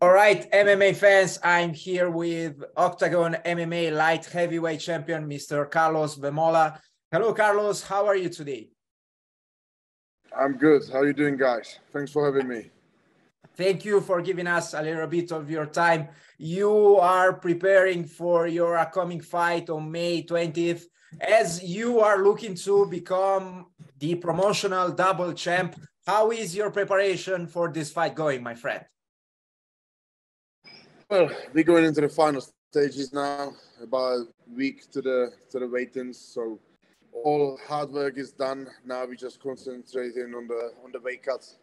All right, MMA fans, I'm here with Oktagon MMA light heavyweight champion, Mr. Karlos Vemola. Hello, Carlos. How are you today? I'm good. How are you doing, guys? Thanks for having me. Thank you for giving us a little bit of your time. You are preparing for your upcoming fight on May 20th. As you are looking to become the promotional double champ, how is your preparation for this fight going, my friend? Well, we're going into the final stages now, about a week to the weigh-ins. So all hard work is done. Now we're just concentrating on the weight cuts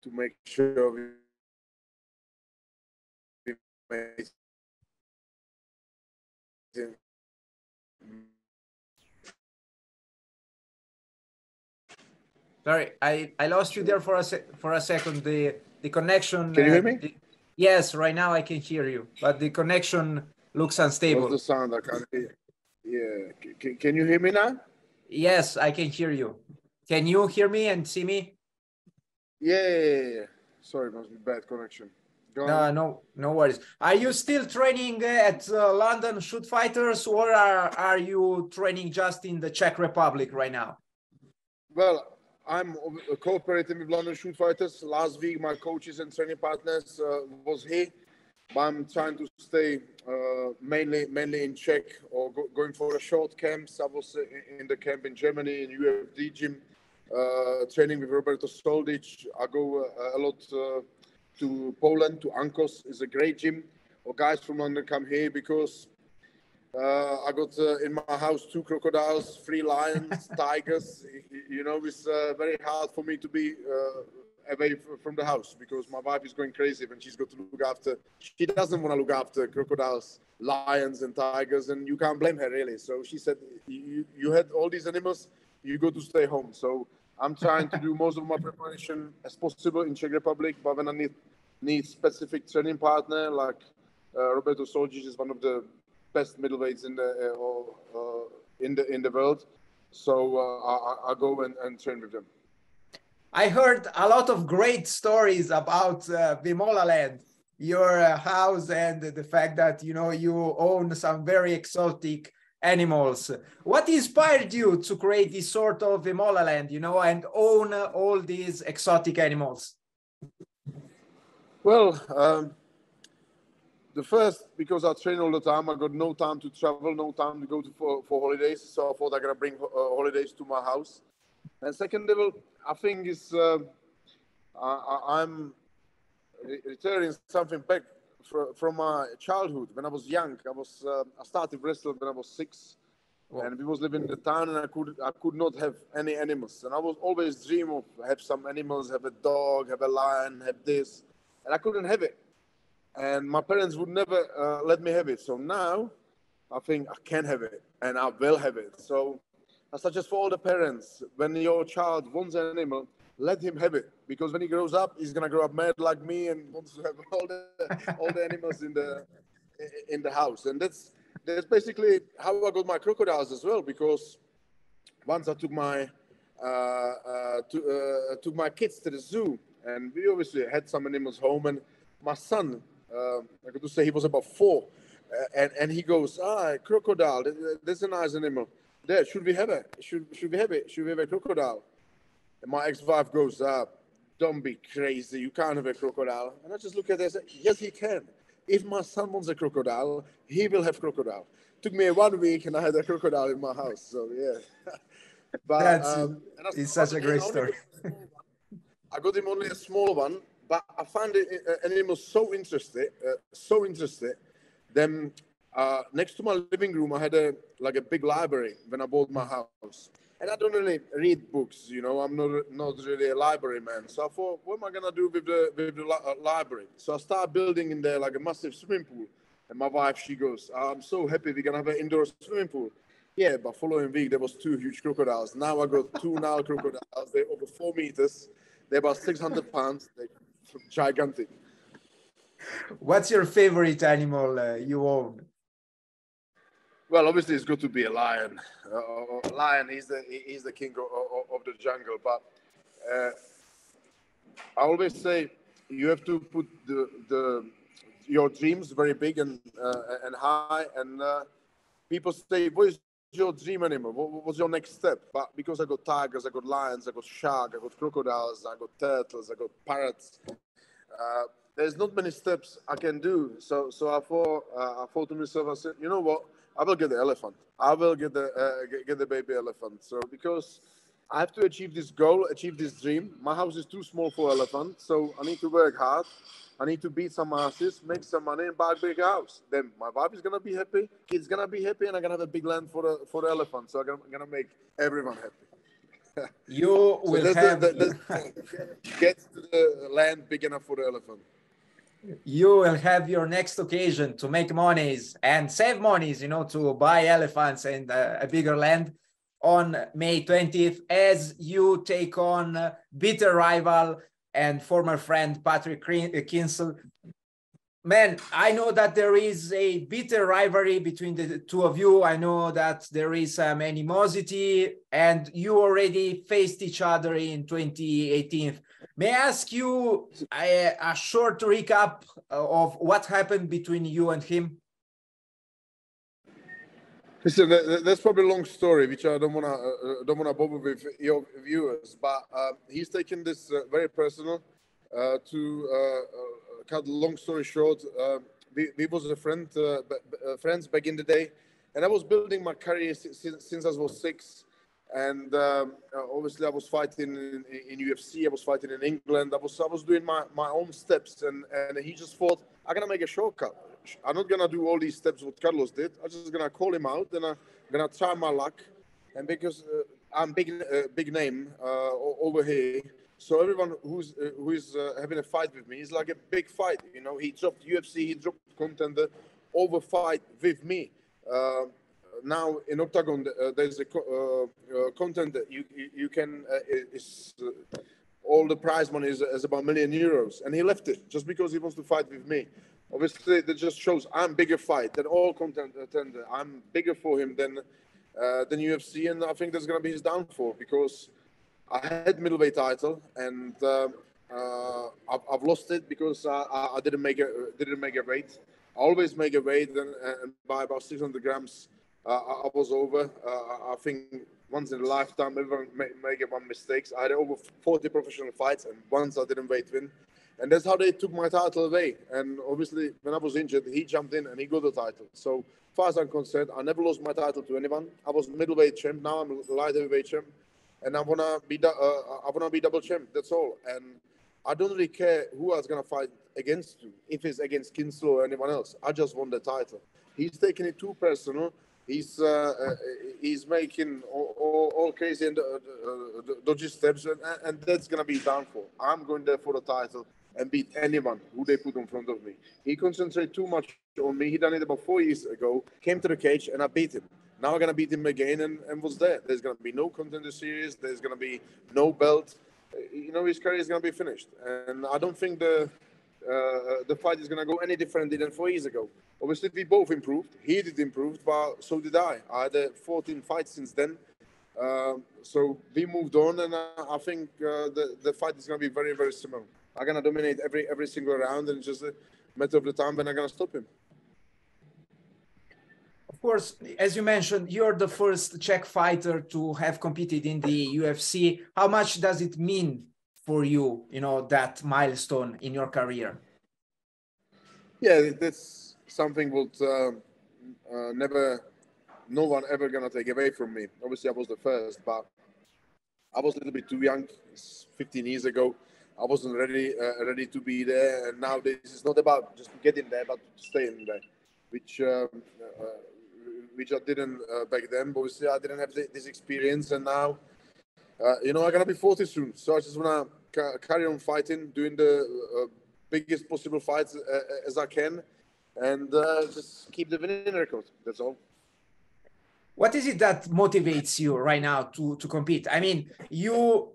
to make sure we make it. Sorry, I lost you there for a second. The connection. Can you hear me? Yes, right now I can hear you, but the connection looks unstable. What's the sound? I can't hear. Yeah. Can you hear me now? Yes, I can hear you. Can you hear me and see me? Yeah. Sorry, it must be bad connection. No worries. Are you still training at London Shoot Fighters, or are you training just in the Czech Republic right now? Well, I'm cooperating with London Shoot Fighters. Last week, my coaches and training partners was here, but I'm trying to stay mainly in Czech or going for a short camps. I was in the camp in Germany in UFD gym, training with Roberto Soldic. I go a lot to Poland, to Ankos. It's a great gym. Or guys from London come here because I got in my house 2 crocodiles, 3 lions, tigers. You know, it's very hard for me to be away from the house because my wife is going crazy when she's got to look after. She doesn't want to look after crocodiles, lions, and tigers, and you can't blame her really. So she said, "You had all these animals, you got to stay home." So I'm trying to do most of my preparation as possible in Czech Republic, but when I need specific training partner like Roberto Soldic is one of the best middleweights in the world, so I go and train with them. I heard a lot of great stories about Vemolaland, your house, and the fact that you own some very exotic animals. What inspired you to create this sort of Vemolaland, and own all these exotic animals? Well, the first, because I train all the time, I got no time to travel, no time to go for holidays. So I thought I'm going to bring holidays to my house. And second level, I think is I'm returning something back from my childhood. When I was young, I started wrestling when I was 6. Wow. And we was living in the town, and I could not have any animals. And I was always dream of have some animals, have a dog, have a lion, have this. And I couldn't have it. And my parents would never let me have it. So now I think I can have it and I will have it. So I suggest for all the parents, when your child wants an animal, let him have it. Because when he grows up, he's going to grow up mad like me and wants to have all the animals in the house. And that's basically how I got my crocodiles as well. Because once I took my kids to the zoo, and we obviously had some animals home, and my son, I got to say he was about 4, and he goes, crocodile, that's a nice animal. Dad, should we have it? Should we have it? Should we have a crocodile? And my ex-wife goes, don't be crazy, you can't have a crocodile. And I just look at it and say, yes, he can. If my son wants a crocodile, he will have crocodile. Took me 1 week and I had a crocodile in my house, so yeah. But it's such a great story. I got him only a small one. But I found an animal so interested. Then next to my living room, I had a big library when I bought my house. And I don't really read books, I'm not really a library man. So I thought, what am I gonna do with the library? So I started building in there like a massive swimming pool. And my wife, she goes, I'm so happy we're gonna have an indoor swimming pool. Yeah, but following week there was 2 huge crocodiles. Now I got 2 Nile crocodiles. They're over 4 meters. They're about 600 pounds. They're gigantic. What's your favorite animal you own? Well, obviously it's good to be a lion. Lion is the king of the jungle. But I always say you have to put your dreams very big and high. And people say, "What is your dream animal? What's your next step?" But because I got tigers, I got lions, I got shark, I got crocodiles, I got turtles, I got parrots. There's not many steps I can do. So I thought to myself, I said, you know what? I will get the elephant. I will get the baby elephant. So because I have to achieve this goal, achieve this dream. My house is too small for elephant, so I need to work hard. I need to beat some asses, make some money, and buy a big house. Then my wife is gonna be happy, kids gonna be happy, and I'm gonna have a big land for the elephant. So I'm gonna make everyone happy. You will have get to the land big enough for the elephant. You will have your next occasion to make monies and save monies, you know, to buy elephants and a bigger land on May 20th as you take on bitter rival and former friend Patrik Kincl. Man, I know that there is a bitter rivalry between the two of you. I know that there is some animosity and you already faced each other in 2018. May I ask you a short recap of what happened between you and him? Listen, that's probably a long story, which I don't wanna bother with your viewers. But he's taken this very personal. To cut a long story short, we was friends back in the day, and I was building my career since I was 6. And obviously, I was fighting in UFC. I was fighting in England. I was doing my own steps, and he just thought, I'm gonna make a shortcut. I'm not gonna do all these steps what Karlos did. I'm just gonna call him out, and I'm gonna try my luck. And because I'm big name over here, so everyone who is having a fight with me is like a big fight. You know, he dropped UFC, he dropped Contender, over fight with me. Now in Oktagon, there's a content that you can all the prize money is about €1 million, and he left it just because he wants to fight with me. Obviously, that just shows I'm bigger fight than all contender. I'm bigger for him than UFC, and I think that's gonna be his downfall because I had middleweight title, and I've lost it because I didn't make a weight. I always make a weight, and by about 600 grams, I was over. I think once in a lifetime, everyone make one mistakes. I had over 40 professional fights, and once I didn't weight win. And that's how they took my title away. And obviously, when I was injured, he jumped in and he got the title. So, as far as I'm concerned, I never lost my title to anyone. I was middleweight champ. Now I'm light heavyweight champ, and I wanna be double champ. That's all. And I don't really care who I was gonna fight against, if it's against Kincl or anyone else. I just won the title. He's taking it too personal. He's making all crazy and dodgy steps, and that's gonna be downfall. I'm going there for the title and beat anyone who they put in front of me. He concentrated too much on me. He done it about 4 years ago, came to the cage, and I beat him. Now I'm going to beat him again, and was there. There's going to be no contender series. There's going to be no belt. You know, his career is going to be finished. And I don't think the fight is going to go any differently than 4 years ago. Obviously, we both improved. He did improve, but so did I. I had 14 fights since then. So we moved on, and I think the fight is going to be very, very similar. I'm going to dominate every single round, and it's just a matter of the time when I'm going to stop him. Of course, as you mentioned, you're the first Czech fighter to have competed in the UFC. How much does it mean for you, you know, that milestone in your career? Yeah, that's something that no one ever going to take away from me. Obviously, I was the first, but I was a little bit too young. It's 15 years ago. I wasn't ready to be there, and now this is not about just getting there, but to stay in there, which I didn't back then. But obviously, I didn't have this experience, and now, you know, I'm gonna be 40 soon, so I just wanna carry on fighting, doing the biggest possible fights as I can, and just keep the winning record. That's all. What is it that motivates you right now to compete? I mean, you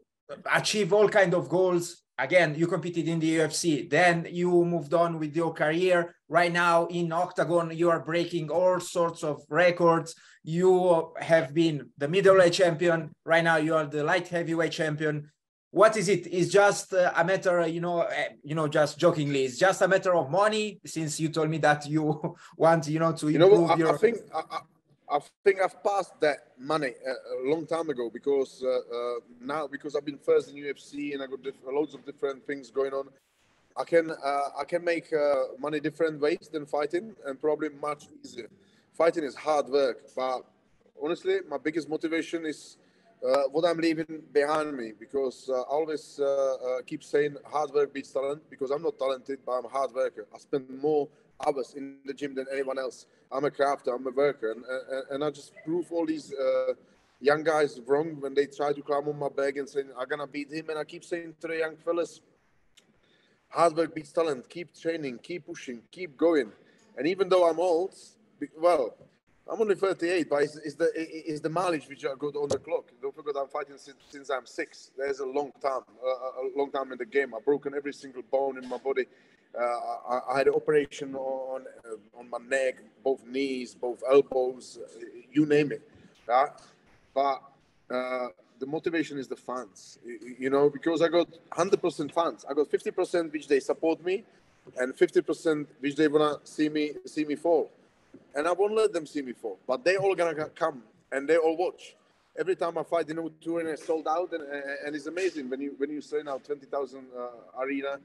achieve all kinds of goals. Again, you competed in the UFC, then you moved on with your career. Right now in Oktagon, you are breaking all sorts of records. You have been the middleweight champion. Right now, you are the light heavyweight champion. What is it? It's just a matter, just jokingly, it's just a matter of money, since you told me that you want, to improve your... I think I've passed that money a long time ago, because now, because I've been first in UFC and I got loads of different things going on, I can make money different ways than fighting, and probably much easier. Fighting is hard work, but honestly, my biggest motivation is what I'm leaving behind me, because I always keep saying hard work beats talent, because I'm not talented, but I'm a hard worker. I spend more hours in the gym than anyone else. I'm a crafter, I'm a worker, and I just prove all these young guys wrong when they try to climb on my back and saying I'm gonna beat him. And I keep saying to the young fellas, hard work beats talent. Keep training, keep pushing, keep going. And even though I'm old, well, I'm only 38, but it's the mileage which I got on the clock. Don't forget, I'm fighting since I'm 6. There's a long time in the game. I've broken every single bone in my body. I had an operation on my neck, both knees, both elbows, you name it. Right? But the motivation is the fans, because I got 100% fans. I got 50% which they support me, and 50% which they wanna see me fall. And I won't let them see me fall, but they all gonna come and they all watch. Every time I fight in O2 and it's sold out, and it's amazing when you say now 20,000 arena,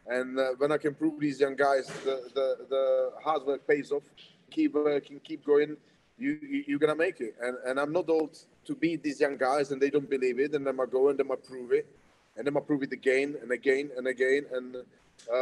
and when I can prove these young guys the hard work pays off. Keep working, keep going. You're gonna make it. And I'm not old to beat these young guys, and they don't believe it, and then I go and then I prove it, and then I prove it again and again and again. And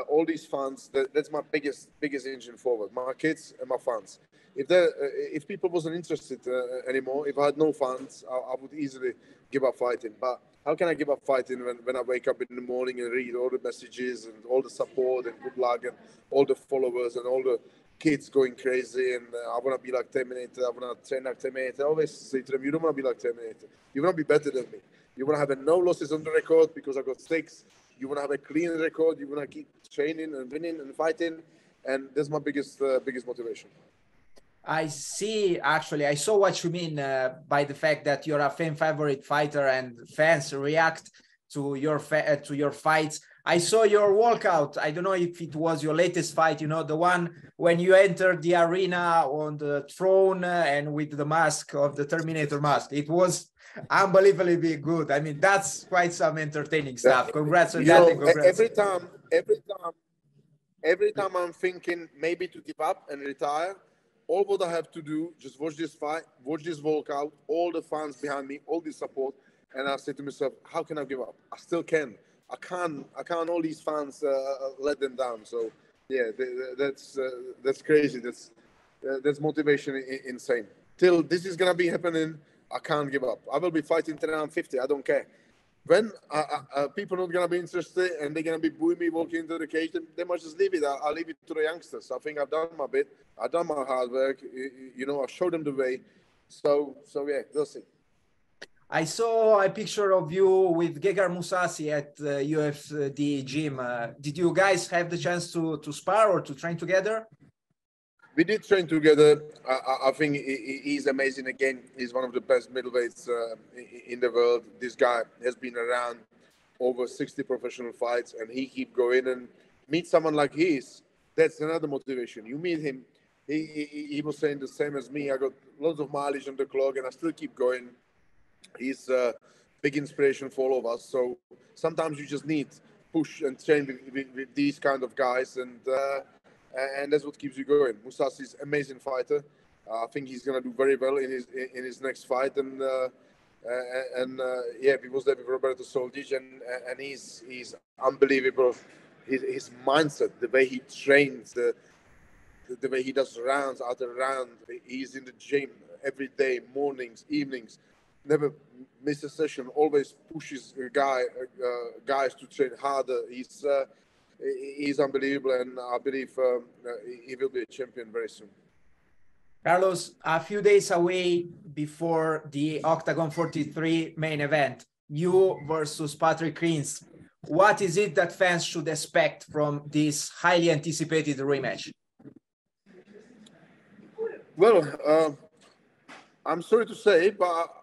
all these fans, that's my biggest engine forward. My kids and my fans. If people wasn't interested anymore, if I had no fans, I would easily give up fighting. But how can I give up fighting when I wake up in the morning and read all the messages and all the support and good luck and all the followers and all the kids going crazy, and I want to be like Terminator, I want to train like Terminator. I always say to them, you don't want to be like Terminator. You want to be better than me. You want to have no losses on the record because I got 6. You want to have a clean record. You want to keep training and winning and fighting. And that's my biggest motivation. I see. Actually, I saw what you mean by the fact that you're a fan favorite fighter and fans react to your fights. I saw your walkout. I don't know if it was your latest fight, the one when you entered the arena on the throne and with the mask of the Terminator mask. It was unbelievably good. I mean, that's quite some entertaining stuff. Congrats on that. Congrats. Every time I'm thinking maybe to give up and retire, all what I have to do, just watch this fight, watch this walkout, all the fans behind me, all the support, and I say to myself, how can I give up? I still can. I can't all these fans let them down. So yeah, that's crazy. That's motivation insane. Till this is gonna be happening, I can't give up. I will be fighting till I'm 50. I don't care. When people are not gonna be interested and they're gonna be booing me walking into the cage, they must just leave it. I'll leave it to the youngsters. I think I've done my bit. I've done my hard work. I showed them the way. So yeah, they'll see. I saw a picture of you with Gegard Mousasi at the UFC gym. Did you guys have the chance to spar or to train together? We did train together. I think he's amazing. Again, he's one of the best middleweights in the world. This guy has been around over 60 professional fights, and he keep going. And meet someone like his, that's another motivation. You meet him, he was saying the same as me. I got lots of mileage on the clock, and I still keep going. He's a big inspiration for all of us. So sometimes you just need push and train with these kind of guys, and that's what keeps you going. Mousasi is an amazing fighter. I think he's gonna do very well in his next fight, and yeah, he was there with Roberto Soldic, and he's unbelievable. His mindset, the way he trains, the way he does rounds after round. He's in the gym every day, mornings, evenings. Never miss a session. Always pushes guys to train harder. He's unbelievable, and I believe he will be a champion very soon. Karlos, a few days away before the Oktagon 43 main event, you versus Patrik Kincl. What is it that fans should expect from this highly anticipated rematch? Well, I'm sorry to say, but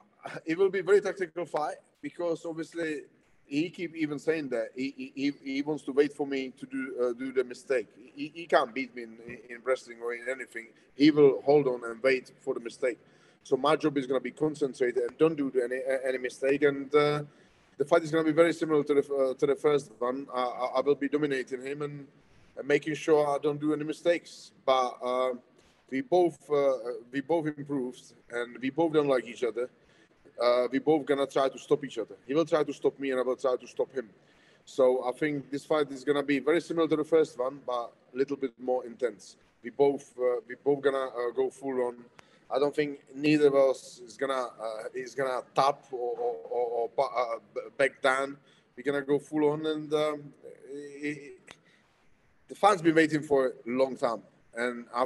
it will be a very tactical fight, because obviously he keep even saying that he wants to wait for me to do the mistake. He can't beat me in wrestling or in anything. He will hold on and wait for the mistake. So my job is going to be concentrated and don't do any mistake. And the fight is going to be very similar to the first one. I will be dominating him and making sure I don't do any mistakes. But we both improved, and we both don't like each other. We both gonna try to stop each other. He will try to stop me, and I will try to stop him. So I think this fight is gonna be very similar to the first one, but a little bit more intense. We both gonna go full on. I don't think neither of us is gonna tap or back down. We're gonna go full on, and the fans been waiting for a long time, and I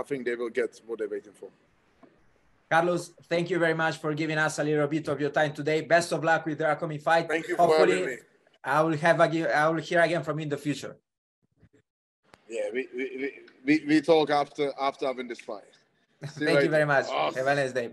think they will get what they're waiting for. Karlos, thank you very much for giving us a little bit of your time today. Best of luck with the upcoming fight. Thank you for having me. I will hear again from you in the future. Yeah, we talk after having this fight. Thank you very much. Have a nice day.